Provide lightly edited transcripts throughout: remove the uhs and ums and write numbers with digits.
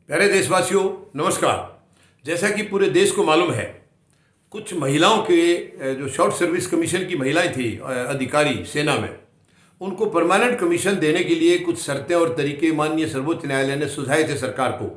प्यारे देशवासियों, नमस्कार। जैसा कि पूरे देश को मालूम है, कुछ महिलाओं के जो शॉर्ट सर्विस कमीशन की महिलाएं थी अधिकारी सेना में, उनको परमानेंट कमीशन देने के लिए कुछ शर्तें और तरीके माननीय सर्वोच्च न्यायालय ने सुझाए थे सरकार को,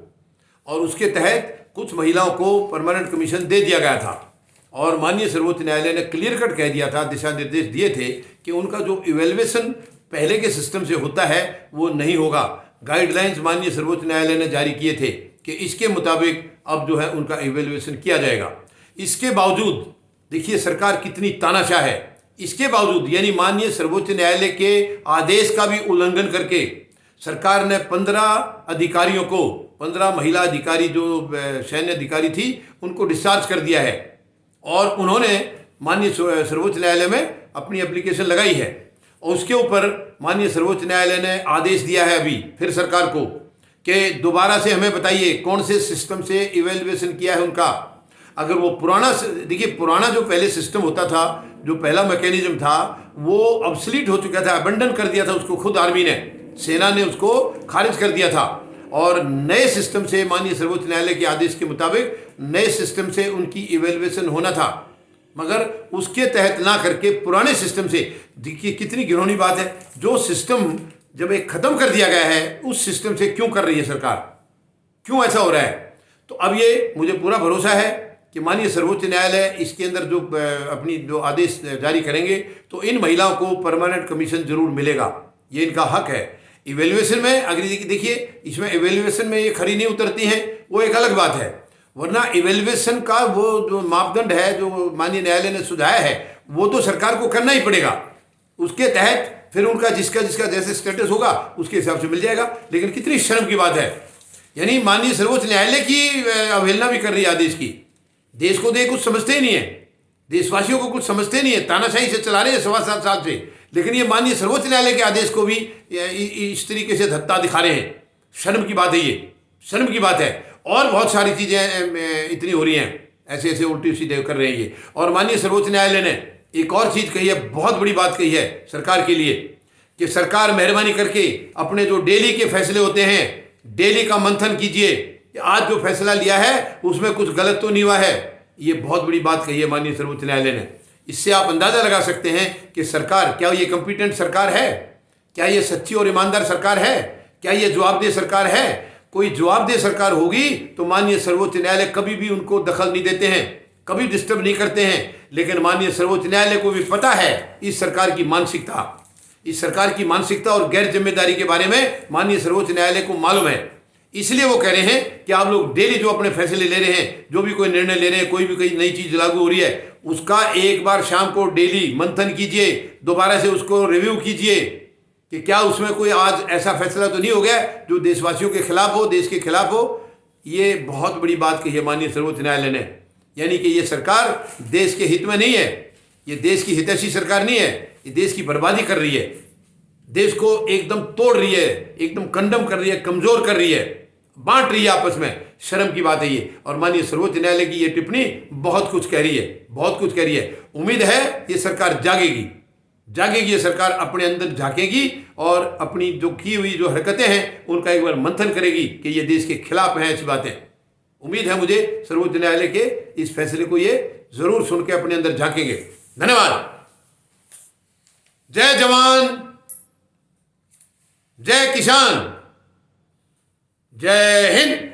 और उसके तहत कुछ महिलाओं को परमानेंट कमीशन दे दिया गया था। और माननीय सर्वोच्च न्यायालय ने क्लियर कट कह दिया था, दिशा निर्देश दिए थे कि उनका जो इवेल्युएशन पहले के सिस्टम से होता है वो नहीं होगा। गाइडलाइंस माननीय सर्वोच्च न्यायालय ने जारी किए थे कि इसके मुताबिक अब जो है उनका इवेल्युएशन किया जाएगा। इसके बावजूद देखिए सरकार कितनी तानाशाह है। इसके बावजूद यानी माननीय सर्वोच्च न्यायालय के आदेश का भी उल्लंघन करके सरकार ने 15 अधिकारियों को, 15 महिला अधिकारी जो सैन्य अधिकारी थी, उनको डिस्चार्ज कर दिया है। और उन्होंने माननीय सर्वोच्च न्यायालय में अपनी एप्लीकेशन लगाई है, और उसके ऊपर माननीय सर्वोच्च न्यायालय ने आदेश दिया है अभी फिर सरकार को कि दोबारा से हमें बताइए कौन से सिस्टम से इवेल्युएशन किया है उनका। अगर वो पुराना, देखिए पुराना जो पहले सिस्टम होता था, जो पहला मैकेनिज्म था, वो ऑब्सलीट हो चुका था, अबंडन कर दिया था उसको, खुद आर्मी ने, सेना ने उसको खारिज कर दिया था। और नए सिस्टम से माननीय सर्वोच्च न्यायालय के आदेश के मुताबिक नए सिस्टम से उनकी इवेल्युएशन होना था, मगर उसके तहत ना करके पुराने सिस्टम से। देखिए कितनी घिनौनी बात है, जो सिस्टम जब एक खत्म कर दिया गया है उस सिस्टम से क्यों कर रही है सरकार, क्यों ऐसा हो रहा है। तो अब ये मुझे पूरा भरोसा है कि माननीय सर्वोच्च न्यायालय इसके अंदर जो अपनी जो आदेश जारी करेंगे तो इन महिलाओं को परमानेंट कमीशन जरूर मिलेगा, ये इनका हक है। इवेल्युएशन में अगर देखिए इसमें इवेल्युएशन में ये खरी नहीं उतरती हैं, वो एक अलग बात है, वरना इवेल्युएशन का वो जो मापदंड है जो माननीय न्यायालय ने सुझाया है वो तो सरकार को करना ही पड़ेगा। उसके तहत फिर उनका जिसका जिसका जैसे स्टेटस होगा उसके हिसाब से मिल जाएगा। लेकिन कितनी शर्म की बात है, यानी माननीय सर्वोच्च न्यायालय की अवहेलना भी कर रही है आदेश की। देश को कुछ समझते ही नहीं है, देशवासियों को कुछ समझते नहीं है, तानाशाही से चला रहे हैं 7.25 साल से। लेकिन ये माननीय सर्वोच्च न्यायालय के आदेश को भी इस तरीके से धत्ता दिखा रहे हैं। शर्म की बात है, ये शर्म की बात है। और बहुत सारी चीज़ें इतनी हो रही हैं, ऐसे ऐसे उल्टी सीधे कर रहे हैं ये। और माननीय सर्वोच्च न्यायालय ने एक और चीज़ कही है, बहुत बड़ी बात कही है सरकार के लिए, कि सरकार मेहरबानी करके अपने जो डेली के फैसले होते हैं, डेली का मंथन कीजिए, आज जो फैसला लिया है उसमें कुछ गलत तो नहीं हुआ है। ये बहुत बड़ी बात कही है माननीय सर्वोच्च न्यायालय ने। इससे आप अंदाजा लगा सकते हैं कि सरकार, क्या ये कंपिटेंट सरकार है, क्या ये सच्ची और ईमानदार सरकार है, क्या ये जवाबदेह सरकार है। कोई जवाबदेह सरकार होगी तो माननीय सर्वोच्च न्यायालय कभी भी उनको दखल नहीं देते हैं, कभी डिस्टर्ब नहीं करते हैं। लेकिन माननीय सर्वोच्च न्यायालय को भी पता है इस सरकार की मानसिकता, इस सरकार की मानसिकता और गैर जिम्मेदारी के बारे में माननीय सर्वोच्च न्यायालय को मालूम है। इसलिए वो कह रहे हैं कि आप लोग डेली जो अपने फैसले ले रहे हैं, जो भी कोई निर्णय ले रहे हैं, कोई भी कोई नई चीज लागू हो रही है, उसका एक बार शाम को डेली मंथन कीजिए, दोबारा से उसको रिव्यू कीजिए कि क्या उसमें कोई आज ऐसा फैसला तो नहीं हो गया जो देशवासियों के खिलाफ हो, देश के खिलाफ हो। ये बहुत बड़ी बात कही है माननीय सर्वोच्च न्यायालय ने। यानी कि ये सरकार देश के हित में नहीं है, ये देश की हितैषी सरकार नहीं है, ये देश की बर्बादी कर रही है, देश को एकदम तोड़ रही है, एकदम कंडम कर रही है, कमजोर कर रही है, बांट रही है आपस में। शर्म की बात है ये। और माननीय सर्वोच्च न्यायालय की ये टिप्पणी बहुत कुछ कह रही है, बहुत कुछ कह रही है। उम्मीद है ये सरकार जागेगी, जागेगी, ये सरकार अपने अंदर झांकेगी और अपनी जो की हुई जो हरकतें हैं उनका एक बार मंथन करेगी कि ये देश के खिलाफ हैं ऐसी बातें। उम्मीद है मुझे सर्वोच्च न्यायालय के इस फैसले को ये जरूर सुन के अपने अंदर झांकेंगे। धन्यवाद। जय जवान, जय किसान, जय हिंद।